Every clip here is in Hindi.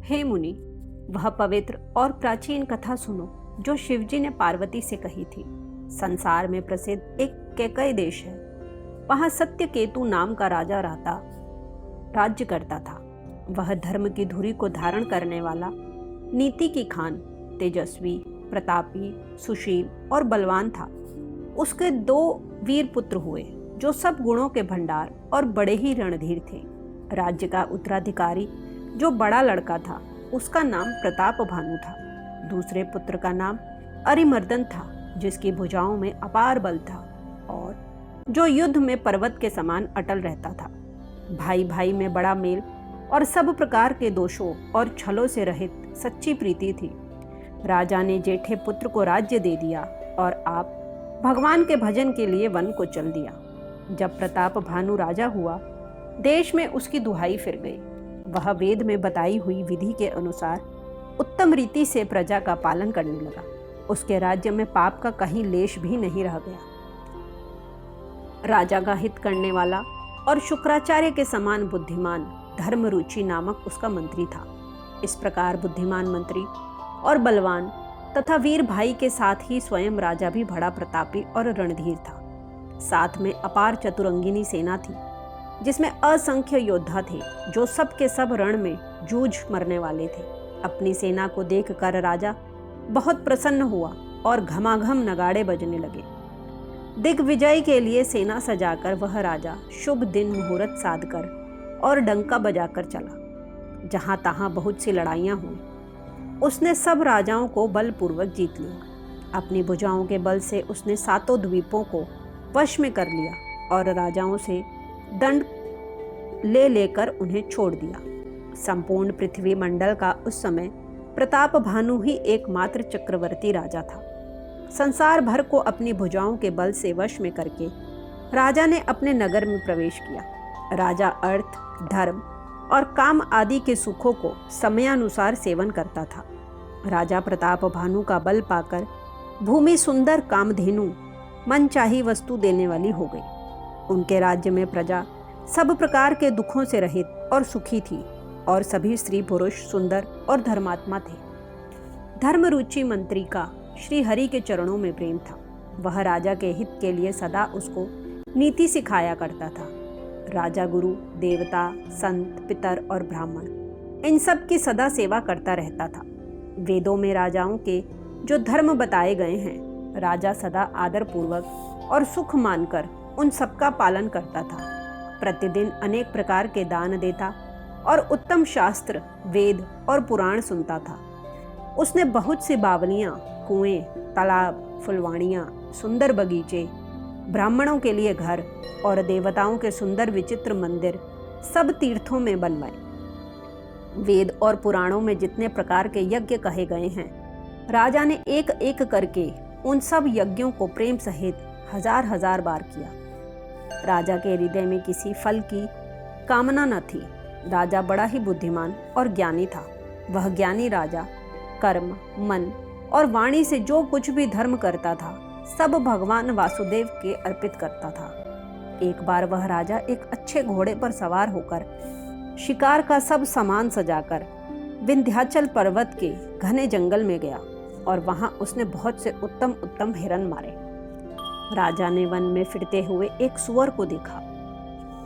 हे मुनि, वह पवित्र और प्राचीन कथा सुनो जो शिवजी ने पार्वती से कही थी। संसार में प्रसिद्ध एक कैकई देश है। वहां सत्यकेतु नाम का राजा राज्य करता था। वह धर्म की धुरी को धारण करने वाला, नीति की खान, तेजस्वी, प्रतापी, सुशील और बलवान था। उसके 2 वीर पुत्र हुए जो सब गुणों के भंडार और बड़े ही रणधीर थे। राज्य का उत्तराधिकारी जो बड़ा लड़का था, उसका नाम प्रताप भानु था। दूसरे पुत्र का नाम अरिमर्दन था, जिसकी भुजाओं में अपार बल था और जो युद्ध में पर्वत के समान अटल रहता था। भाई भाई में बड़ा मेल और सब प्रकार के दोषों और छलों से रहित सच्ची प्रीति थी। राजा ने जेठे पुत्र को राज्य दे दिया और आप भगवान के भजन के लिए वन को चल दिया। जब प्रताप भानु राजा हुआ, देश में उसकी दुहाई फिर गई। वह वेद में बताई हुई विधि के अनुसार उत्तम रीति से प्रजा का पालन करने लगा। उसके राज्य में पाप का कहीं लेश भी नहीं रह गया। राजा का हित करने वाला और शुक्राचार्य के समान बुद्धिमान धर्मरुचि नामक उसका मंत्री था। इस प्रकार बुद्धिमान मंत्री और बलवान तथा वीर भाई के साथ ही स्वयं राजा भी बड़ा प्रतापी और रणधीर था। साथ में अपार चतुरंगिनी सेना थी, जिसमें असंख्य योद्धा थे जो सब के सब रण में जूझ मरने वाले थे। अपनी सेना को देखकर राजा बहुत प्रसन्न हुआ और घमाघम नगाड़े बजने लगे। दिग्विजय के लिए सेना सजाकर वह राजा शुभ दिन मुहूर्त साधकर और डंका बजाकर चला। जहां तहां बहुत सी लड़ाइयां हुई। उसने सब राजाओं को बलपूर्वक जीत लिया। अपनी भुजाओं के बल से उसने 7 द्वीपों को वश में कर लिया और राजाओं से दंड ले लेकर उन्हें छोड़ दिया। संपूर्ण पृथ्वी मंडल का उस समय प्रताप भानु ही एकमात्र चक्रवर्ती राजा था। संसार भर को अपनी भुजाओं के बल से वश में करके राजा ने अपने नगर में प्रवेश किया। राजा अर्थ, धर्म और काम आदि के सुखों को समयानुसार सेवन करता था। राजा प्रताप भानु का बल पाकर भूमि सुंदर कामधेनु मनचाही वस्तु देने वाली हो गई। उनके राज्य में प्रजा सब प्रकार के दुखों से रहित और सुखी थी और सभी स्त्री पुरुष सुंदर और धर्मात्मा थे। धर्मरुचि मंत्री का श्री हरि के चरणों में प्रेम था। वह राजा के हित के लिए सदा उसको नीति सिखाया करता था। राजा गुरु, देवता, संत, पितर और ब्राह्मण इन सब की सदा सेवा करता रहता था। वेदों में राजाओं के जो धर्म बताए गए हैं, राजा सदा आदर पूर्वक और सुख मानकर उन सबका पालन करता था। प्रतिदिन अनेक प्रकार के दान देता और उत्तम शास्त्र, वेद और पुराण सुनता था। उसने बहुत सी बावलियां, कुएं, तालाब, फुलवाड़ियां, सुंदर बगीचे, ब्राह्मणों के लिए घर और देवताओं के सुंदर विचित्र मंदिर सब तीर्थों में बनवाए। वेद और पुराणों में जितने प्रकार के यज्ञ कहे गए हैं, राजा ने एक एक करके उन सब यज्ञों को प्रेम सहित 1000 बार किया। राजा के हृदय में किसी फल की कामना न थी। राजा बड़ा ही बुद्धिमान और ज्ञानी था। वह ज्ञानी राजा कर्म, मन और वाणी से जो कुछ भी धर्म करता था, सब भगवान वासुदेव के अर्पित करता था। एक बार वह राजा एक अच्छे घोड़े पर सवार होकर शिकार का सब सामान सजाकर विंध्याचल पर्वत के घने जंगल में गया और वहां उसने बहुत से उत्तम उत्तम हिरन मारे। राजा ने वन में फिरते हुए एक सूअर को देखा।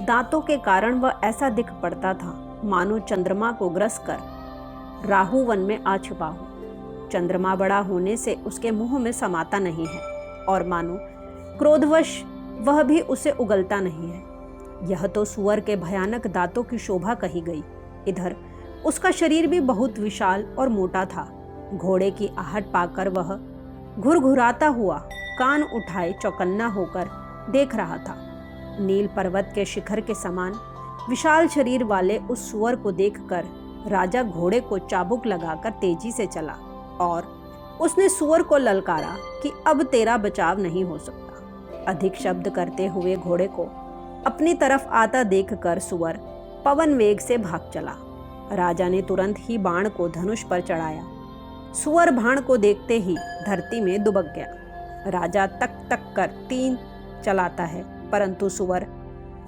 दांतों के कारण वह ऐसा दिख पड़ता था मानो चंद्रमा को ग्रस कर राहु वन में आ छुपा हो। चंद्रमा बड़ा होने से उसके मुंह में समाता नहीं है और मानो क्रोधवश वह भी उसे उगलता नहीं है। यह तो सूअर के भयानक दांतों की शोभा कही गई। इधर उसका शरीर भी बहुत विशाल और मोटा था। घोड़े की आहट पाकर वह घुरघुराता हुआ कान उठाए चौकन्ना होकर देख रहा था। नील पर्वत के शिखर के समान विशाल शरीर वाले उस सूअर को देखकर राजा घोड़े को चाबुक लगाकर तेजी से चला और उसने सूअर को ललकारा कि अब तेरा बचाव नहीं हो सकता। अधिक शब्द करते हुए घोड़े को अपनी तरफ आता देखकर सूअर पवन वेग से भाग चला। राजा ने तुरंत ही बाण को धनुष पर चढ़ाया। सूअर बाण को देखते ही धरती में दुबक गया। राजा तक तक कर तीर चलाता है, परंतु सूअर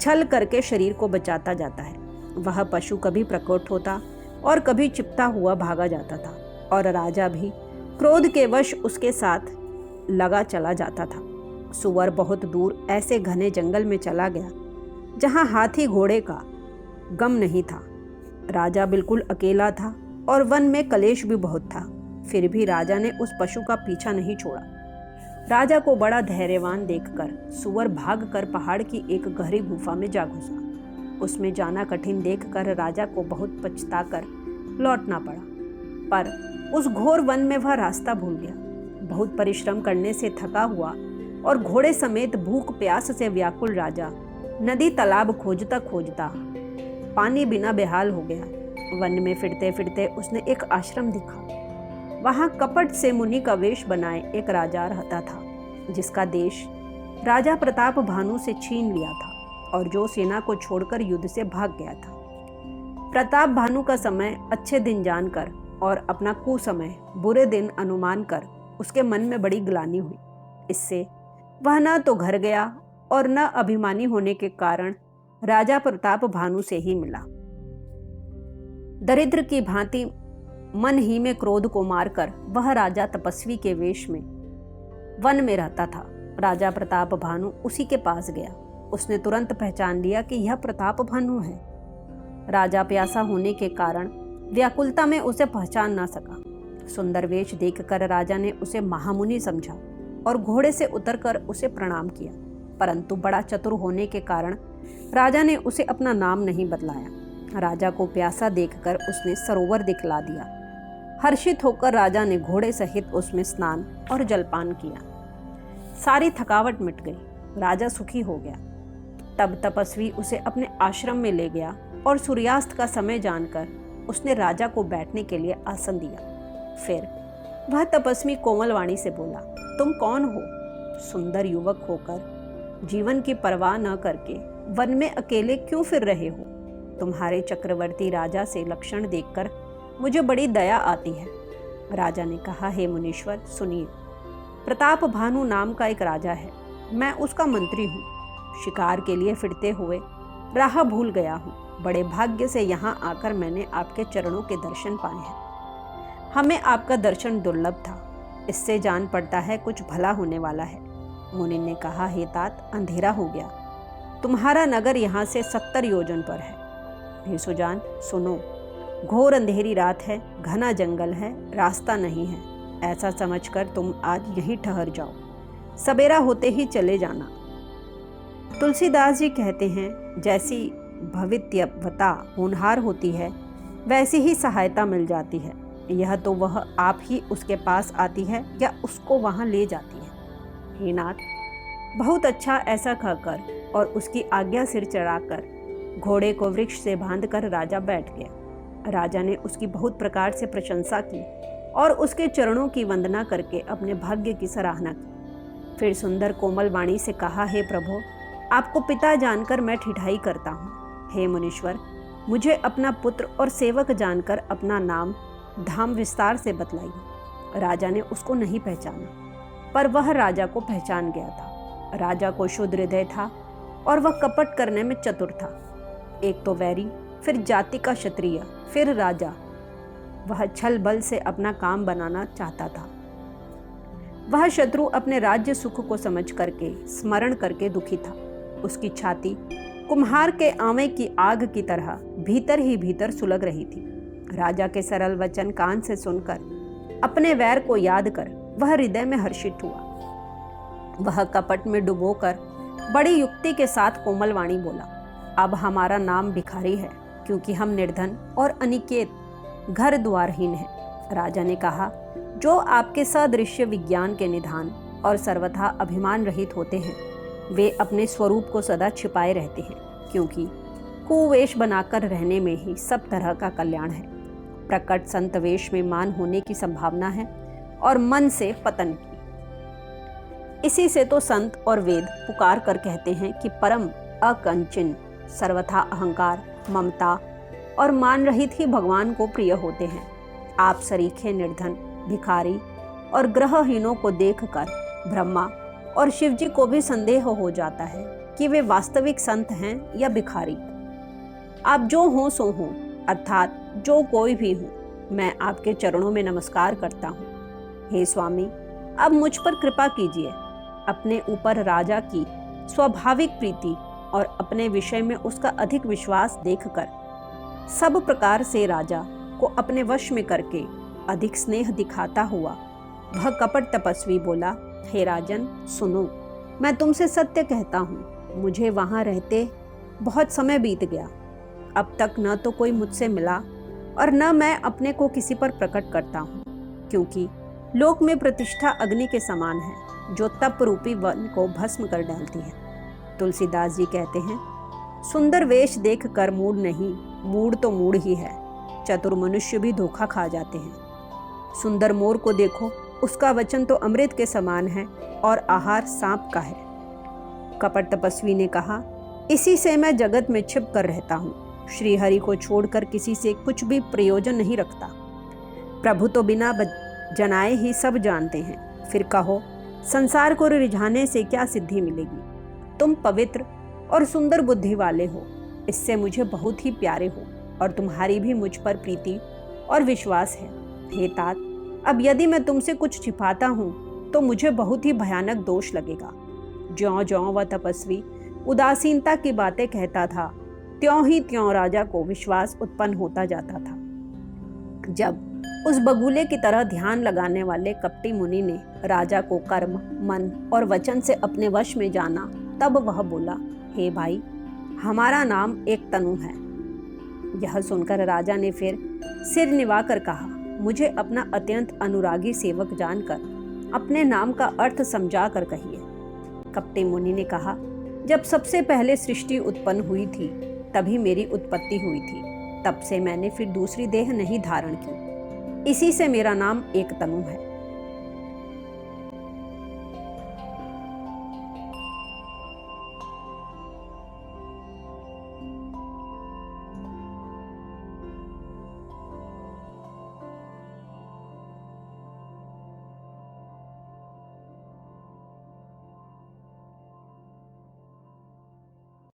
छल करके शरीर को बचाता जाता है। वह पशु कभी प्रकट होता और कभी चिपटा हुआ भागा जाता था, और राजा भी क्रोध के वश उसके साथ लगा चला जाता था। सुअर बहुत दूर ऐसे घने जंगल में चला गया जहां हाथी घोड़े का गम नहीं था। राजा बिल्कुल अकेला था और वन में कलेश भी बहुत था। फिर भी राजा ने उस पशु का पीछा नहीं छोड़ा। राजा को बड़ा धैर्यवान देखकर सुअर भागकर पहाड़ की एक गहरी गुफा में जा घुसा। उसमें जाना कठिन देखकर राजा को बहुत पछताकर लौटना पड़ा, पर उस घोर वन में वह रास्ता भूल गया। बहुत परिश्रम करने से थका हुआ और घोड़े समेत भूख प्यास से व्याकुल राजा नदी तालाब खोजता खोजता पानी बिना बेहाल हो गया। वन में फिरते फिरते उसने एक आश्रम देखा। वहां कपट से मुनि का वेश बनाए एक राजा रहता था, जिसका देश राजा प्रताप भानु से छीन लिया था और जो सेना को छोड़कर युद्ध से भाग गया था। प्रताप भानु का समय अच्छे दिन जानकर और अपना कुसमय बुरे दिन अनुमान कर उसके मन में बड़ी ग्लानि हुई। इससे वह न तो घर गया और न अभिमानी होने के कारण राजा प्रताप भानु से ही मिला। दरिद्र की भांति मन ही में क्रोध को मारकर वह राजा तपस्वी के वेश में वन में रहता था। राजा प्रताप भानु उसी के पास गया। उसने तुरंत पहचान लिया कि यह प्रताप भानु है। राजा प्यासा होने के कारण व्याकुलता में उसे पहचान ना सका। सुंदर वेश देखकर राजा ने उसे महामुनि समझा और घोड़े से उतरकर उसे प्रणाम किया, परंतु बड़ा चतुर होने के कारण राजा ने उसे अपना नाम नहीं बदलाया। राजा को प्यासा देखकर उसने सरोवर दिखला दिया। हर्षित होकर राजा ने घोड़े सहित उसमें स्नान और जलपान किया। सारी थकावट मिट गई। राजा सुखी हो गया। तब तपस्वी उसे अपने आश्रम में ले गया और सूर्यास्त का समय जानकर उसने राजा को बैठने के लिए आसन दिया। फिर वह तपस्वी कोमल वाणी से बोला, तुम कौन हो? सुंदर युवक होकर जीवन की परवाह न करके वन में अकेले क्यों फिर रहे हो? तुम्हारे चक्रवर्ती राजा से लक्षण देखकर मुझे बड़ी दया आती है। राजा ने कहा, हे मुनीश्वर सुनिए, प्रताप भानु नाम का एक राजा है। मैं उसका मंत्री हूँ। शिकार के लिए फिरते हुए राह भूल गया हूँ। बड़े भाग्य से यहाँ आकर मैंने आपके चरणों के दर्शन पाए हैं। हमें आपका दर्शन दुर्लभ था। इससे जान पड़ता है कुछ भला होने वाला है। मुनि ने कहा, हे तात, अंधेरा हो गया। तुम्हारा नगर यहाँ से 70 योजन पर है। हे सुजान सुनो, घोर अंधेरी रात है, घना जंगल है, रास्ता नहीं है। ऐसा समझकर तुम आज यहीं ठहर जाओ, सवेरा होते ही चले जाना। तुलसीदास जी कहते हैं, जैसी भवित्यवता होनहार होती है वैसी ही सहायता मिल जाती है। यह तो वह आप ही उसके पास आती है या उसको वहाँ ले जाती है। हे नाथ, बहुत अच्छा। ऐसा कहकर और उसकी आज्ञा सिर चढ़ाकर घोड़े को वृक्ष से बांधकर राजा बैठ गया। राजा ने उसकी बहुत प्रकार से प्रशंसा की और उसके चरणों की वंदना करके अपने भाग्य की सराहना की। फिर सुंदर कोमल वाणी से कहा, हे प्रभु, आपको पिता जानकर मैं ठिठाई करता हूँ। हे मुनीश्वर, मुझे अपना पुत्र और सेवक जानकर अपना नाम धाम विस्तार से बतलाइए। राजा ने उसको नहीं पहचाना, पर वह राजा को पहचान गया था। राजा को शुद्ध हृदय था और वह कपट करने में चतुर था। एक तो वैरी, फिर जाति का क्षत्रिय, फिर राजा। वह छल बल से अपना काम बनाना चाहता था। वह शत्रु अपने राज्य सुख को समझ करके स्मरण करके दुखी था। उसकी छाती कुम्हार के आंवे की आग की तरह भीतर ही भीतर सुलग रही थी। राजा के सरल वचन कान से सुनकर अपने वैर को याद कर वह हृदय में हर्षित हुआ। वह कपट में डुबोकर बड़ी युक्ति के साथ कोमल वाणी बोला, अब हमारा नाम भिखारी है, क्योंकि हम निर्धन और अनिकेत घर द्वारहीन हैं। राजा ने कहा, जो आपके सदृश्य विज्ञान के निधान और सर्वथा अभिमान रहित होते हैं, वे अपने स्वरूप को सदा छिपाए रहते हैं, क्योंकि कुवेश बनाकर रहने में ही सब तरह का कल्याण है। प्रकट संत वेश में मान होने की संभावना है और मन से पतन की। इसी से तो संत और वेद पुकार कर कहते हैं कि परम अकंचन, सर्वथा अहंकार, ममता और मान रहित ही भगवान को प्रिय होते हैं। आप सरीखे निर्धन, भिखारी और ग्रहहीनों को देखकर ब्रह्मा और शिव जी को भी संदेह हो जाता है कि वे वास्तविक संत हैं या भिखारी। आप जो हो सो हो, अर्थात जो कोई भी हूँ, मैं आपके चरणों में नमस्कार करता हूँ। हे स्वामी, अब मुझ पर कृपा कीजिए। अपने ऊपर राजा की स्वाभाविक प्रीति और अपने विषय में उसका अधिक विश्वास देखकर सब प्रकार से राजा को अपने वश में करके अधिक स्नेह दिखाता हुआ वह कपट तपस्वी बोला, हे राजन सुनो, मैं तुमसे सत्य कहता हूँ, मुझे वहाँ रहते बहुत समय बीत गया। अब तक न तो कोई मुझसे मिला और न मैं अपने को किसी पर प्रकट करता हूँ, क्योंकि लोक में प्रतिष्ठा अग्नि के समान है जो तप रूपी वन को भस्म कर डालती है। तुलसीदास जी कहते हैं, सुंदर वेश देख कर मूड नहीं, मूड तो मूड ही है। चतुर मनुष्य भी धोखा खा जाते हैं। सुंदर मोर को देखो, उसका वचन तो अमृत के समान है और आहार सांप का है। कपट तपस्वी ने कहा, इसी से मैं जगत में छिप कर रहता हूँ। श्री हरि को छोड़कर किसी से कुछ भी प्रयोजन नहीं रखता। प्रभु तो बिना जनाए ही सब जानते हैं। फिर कहो, संसार को रिझाने से क्या सिद्धि मिलेगी? तुम पवित्र और सुंदर बुद्धि वाले हो, इससे मुझे बहुत ही प्यारे हो और तुम्हारी भी मुझ पर प्रीति और विश्वास है। हे तात, अब यदि मैं तुमसे कुछ छिपाता हूँ तो मुझे बहुत ही भयानक दोष लगेगा। ज्यों ज्यों वह तपस्वी उदासीनता की बातें कहता था, त्यों ही त्यों राजा को विश्वास उत्पन्न होता जाता था। जब उस बगुले की तरह ध्यान लगाने वाले कपटी मुनि ने राजा को कर्म, मन और वचन से अपने वश में जाना, तब वह बोला, हे भाई, हमारा नाम एक तनु है। यह सुनकर राजा ने फिर सिर निवाकर कहा, मुझे अपना अत्यंत अनुरागी सेवक जानकर अपने नाम का अर्थ समझा कर कहिए। कपटी मुनि ने कहा, जब सबसे पहले सृष्टि उत्पन्न हुई थी तभी मेरी उत्पत्ति हुई थी, तब से मैंने फिर दूसरी देह नहीं धारण की, इसी से मेरा नाम एक तनु है।